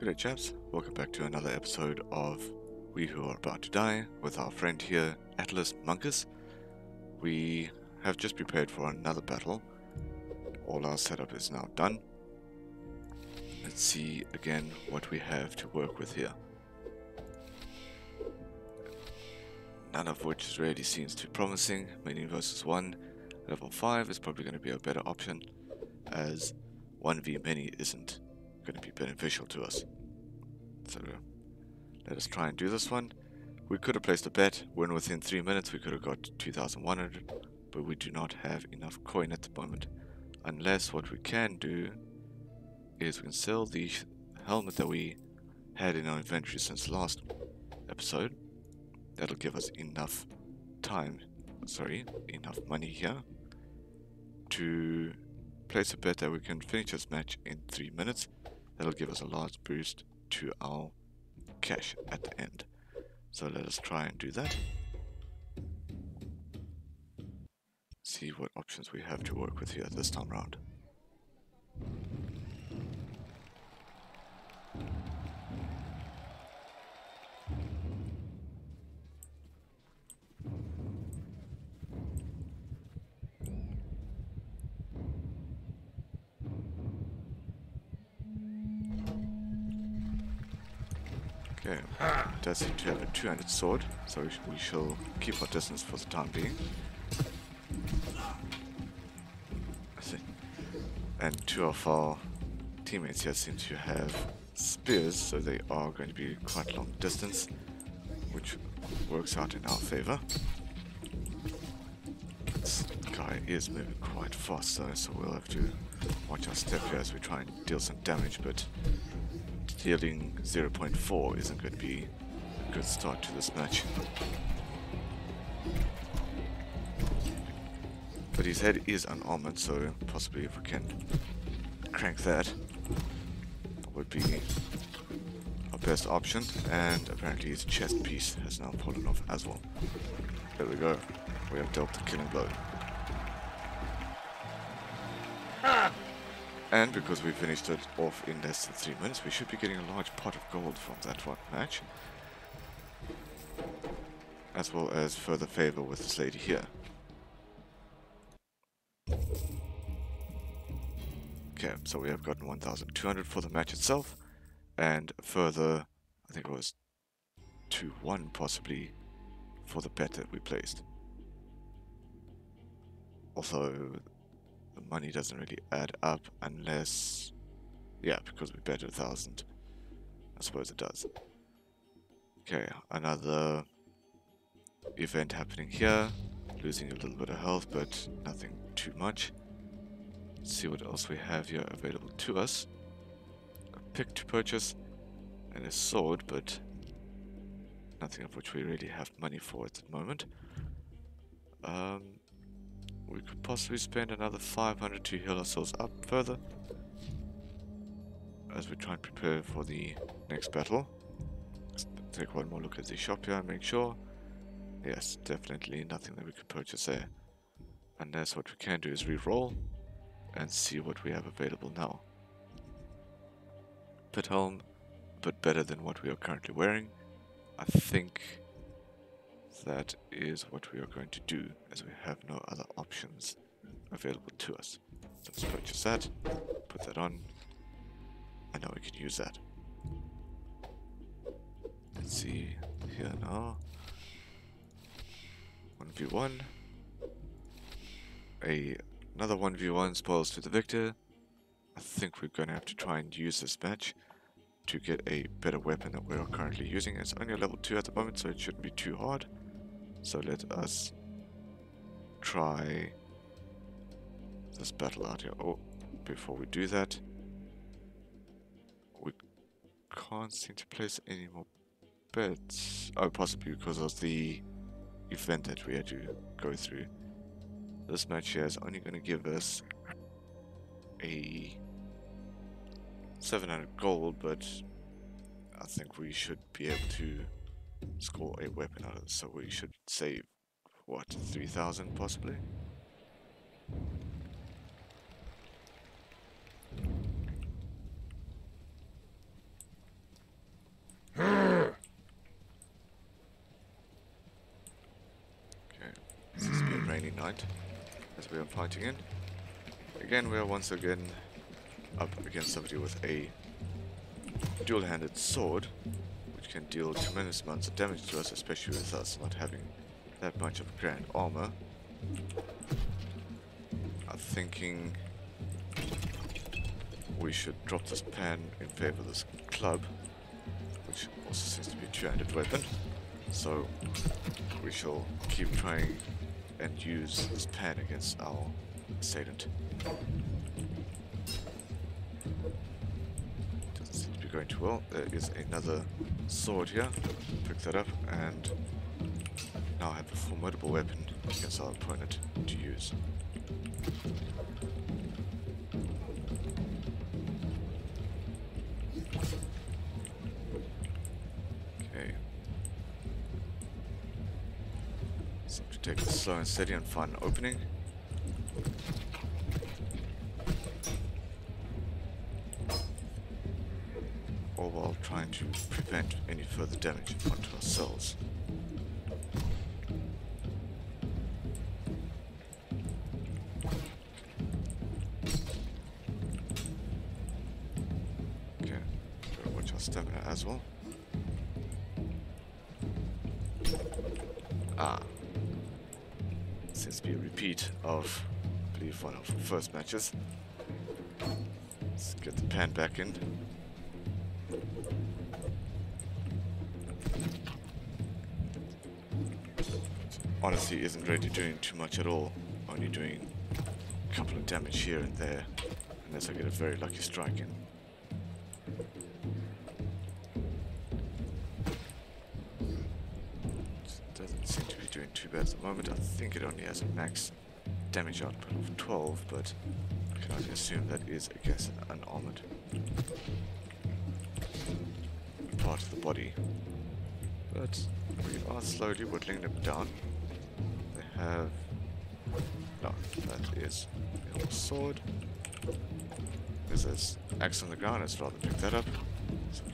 Good day, chaps. Welcome back to another episode of We Who Are About to Die with our friend here, Atlas Monkus. We have just prepared for another battle. All our setup is now done. Let's see again what we have to work with here. None of which really seems too promising. Many versus 1. Level 5 is probably going to be a better option, as 1v many isn't going to be beneficial to us. So let us try and do this one. We could have placed a bet, win within 3 minutes, we could have got 2,100, but we do not have enough coin at the moment. Unless what we can do is we can sell the helmet that we had in our inventory since last episode. That'll give us enough enough money here to place a bet that we can finish this match in 3 minutes. That'll give us a large boost to our cash at the end. So let us try and do that. See what options we have to work with here this time around. Okay, does seem to have a two-handed sword, so we shall keep our distance for the time being. And two of our teammates here seem to have spears, so they are going to be quite long distance, which works out in our favor. This guy is moving quite fast though, so we'll have to watch our step here as we try and deal some damage, but dealing 0.4 isn't going to be a good start to this match. But his head is unarmored, so possibly if we can crank that, would be our best option. And apparently his chest piece has now fallen off as well. There we go. We have dealt the killing blow. And because we finished it off in less than 3 minutes, we should be getting a large pot of gold from that one match. As well as further favor with this lady here. Okay, so we have gotten 1,200 for the match itself, and further, I think it was 2-1 possibly, for the bet that we placed. Although the money doesn't really add up unless, yeah, because we bet 1,000. I suppose it does. Okay, another event happening here. Losing a little bit of health, but nothing too much. Let's see what else we have here available to us. A pick to purchase and a sword, but nothing of which we really have money for at the moment. We could possibly spend another 500 to heal ourselves up further as we try and prepare for the next battle. Let's take one more look at the shop here and make sure. Yes, definitely nothing that we could purchase there. Unless what we can do is re-roll and see what we have available now. Pit helm, but better than what we are currently wearing. I think that is what we are going to do, as we have no other options available to us. So let's purchase that, put that on, and now we can use that. Let's see here now. 1v1. Another 1v1 spoils to the victor. I think we're going to have to try and use this match to get a better weapon that we are currently using. It's only a level 2 at the moment, so it shouldn't be too hard. So let us try this battle out here. Oh, before we do that, we can't seem to place any more bets. Oh, possibly because of the event that we had to go through. This match here is only going to give us a 700 gold, but I think we should be able to score a weapon out of this, so we should save, what, 3,000 possibly? Mini Knight as we are fighting in. Again, we are once again up against somebody with a dual-handed sword, which can deal tremendous amounts of damage to us, especially with us not having that much of grand armor. I'm thinking we should drop this pan in favor of this club, which also seems to be a two-handed weapon. So we shall keep trying and use this pan against our assailant. Doesn't seem to be going too well. There is another sword here. Pick that up and now have a formidable weapon against our opponent to use. Okay. So to take it slow and steady and find an opening. All while trying to prevent any further damage onto ourselves. Okay, gotta watch our stamina as well. Ah, seems to be a repeat of, I believe, one of our first matches. Let's get the pan back in. Honestly, isn't really doing too much at all. Only doing a couple of damage here and there, unless I get a very lucky strike in. Doesn't seem to be doing too bad at the moment. I think it only has a max damage output of 12, but I can only assume that is against an unarmored part of the body. But we are slowly whittling them down. They have... no, that is a sword. There's this axe on the ground. Let's rather pick that up so we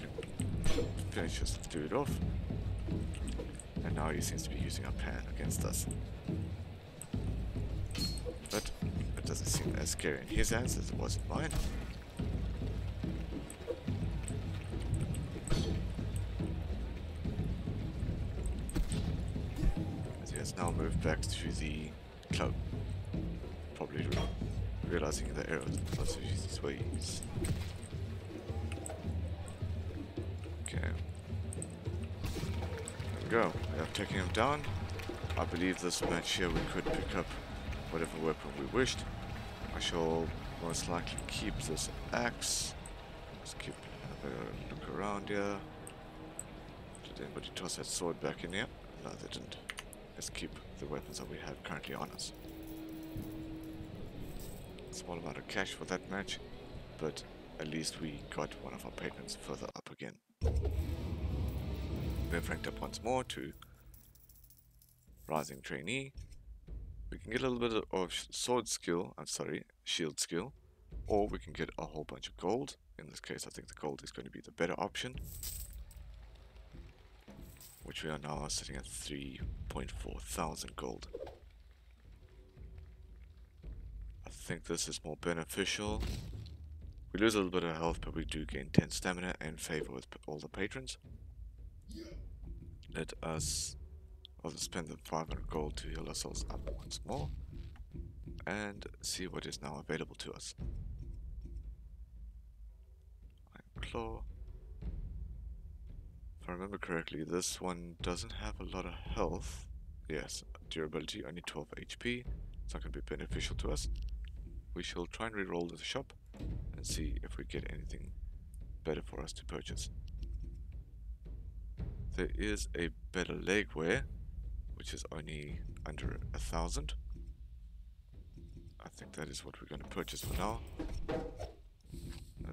can finish this dude off. And now he seems to be using our pan against us. But it doesn't seem as scary in his hands as it was in mine. As he has now moved back to the club. Probably realizing the arrows are not so easy his ways. Okay. There we go. We are taking him down. I believe this match here we could pick up whatever weapon we wished. I shall most likely keep this axe. Let's keep have a look around here. Did anybody toss that sword back in here? No, they didn't. Let's keep the weapons that we have currently on us. Small amount of cash for that match, but at least we got one of our patrons further up again. We have ranked up once more to Rising Trainee. We can get a little bit of sword skill, shield skill, or we can get a whole bunch of gold. In this case, I think the gold is going to be the better option, which we are now sitting at 3.4 thousand gold. I think this is more beneficial. We lose a little bit of health, but we do gain 10 stamina and favor with all the patrons. Let us also spend the 500 gold to heal ourselves up once more and see what is now available to us. Iron Claw. If I remember correctly, this one doesn't have a lot of health. Yes, durability, only 12 HP. It's not going to be beneficial to us. We shall try and reroll to the shop and see if we get anything better for us to purchase. There is a better leg wear, which is only under 1,000. I think that is what we're going to purchase for now,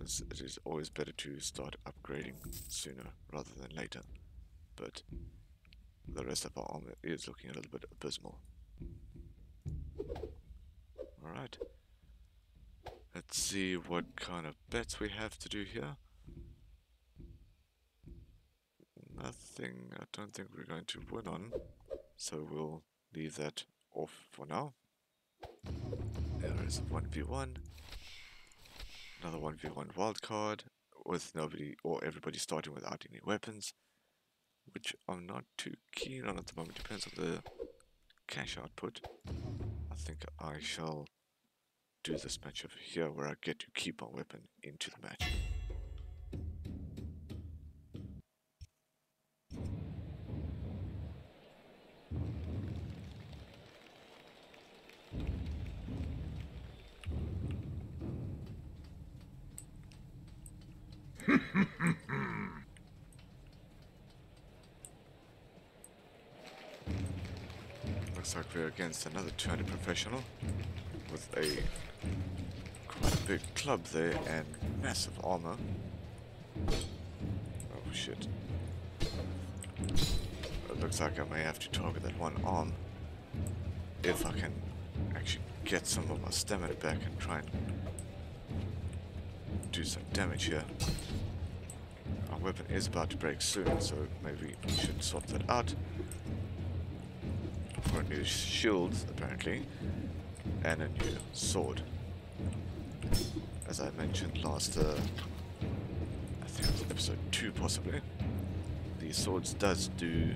as it is always better to start upgrading sooner rather than later. But the rest of our armor is looking a little bit abysmal. Alright. Let's see what kind of bets we have to do here. Nothing I don't think we're going to win on, so we'll leave that off for now. There is 1v1. Another 1v1 wildcard with nobody or everybody starting without any weapons, which I'm not too keen on at the moment. Depends on the cash output. I think I shall do this match over here where I get to keep my weapon into the match. Looks like we're against another 200 professional with a quite a big club there and massive armor. Oh shit. It looks like I may have to target that one arm if I can actually get some of my stamina back and try and do some damage here. Our weapon is about to break soon, so maybe we should sort that out. For a new shield, apparently, and a new sword. As I mentioned last, I think it was episode 2 possibly, the swords does do,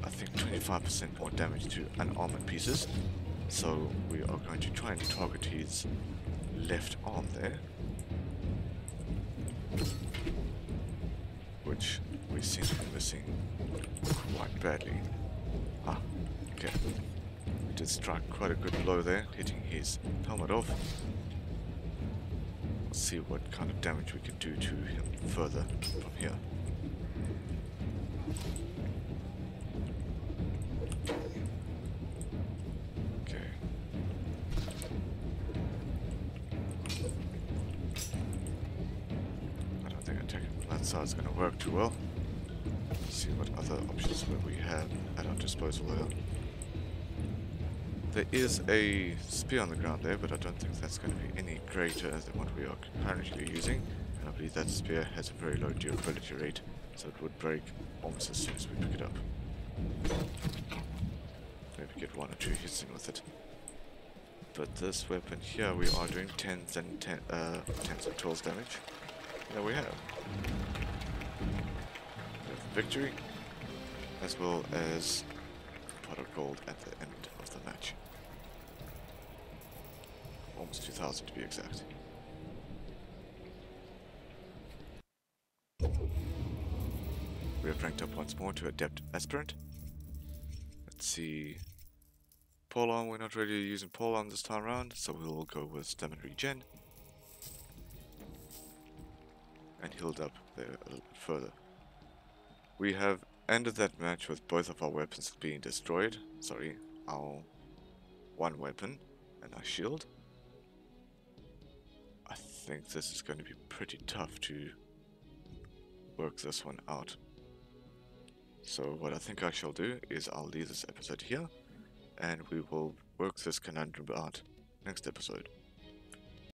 I think, 25% more damage to unarmored pieces. So we are going to try and target his left arm there, which we seem to be missing quite badly. Ah, okay. We did strike quite a good blow there, hitting his helmet off. Let's see what kind of damage we can do to him further from here. Okay. I don't think attacking from that side is going to work too well. Let's see what other options we have at our disposal here. There is a spear on the ground there, but I don't think that's going to be any greater than what we are currently using. And I believe that spear has a very low durability rate, so it would break almost as soon as we pick it up. Maybe get 1 or 2 hits in with it. But this weapon here, we are doing 10s and 12s damage. There we have. We have victory, as well as pot of gold at the end of the match. Almost 2,000 to be exact. We have ranked up once more to Adept Aspirant. Let's see. Polearm, we're not really using Polearm this time around, so we'll go with Stamina Regen. And healed up there a little bit further. We have ended that match with both of our weapons being destroyed. Sorry, our one weapon and our shield. I think this is going to be pretty tough to work this one out. So what I think I shall do is I'll leave this episode here, and we will work this conundrum out next episode.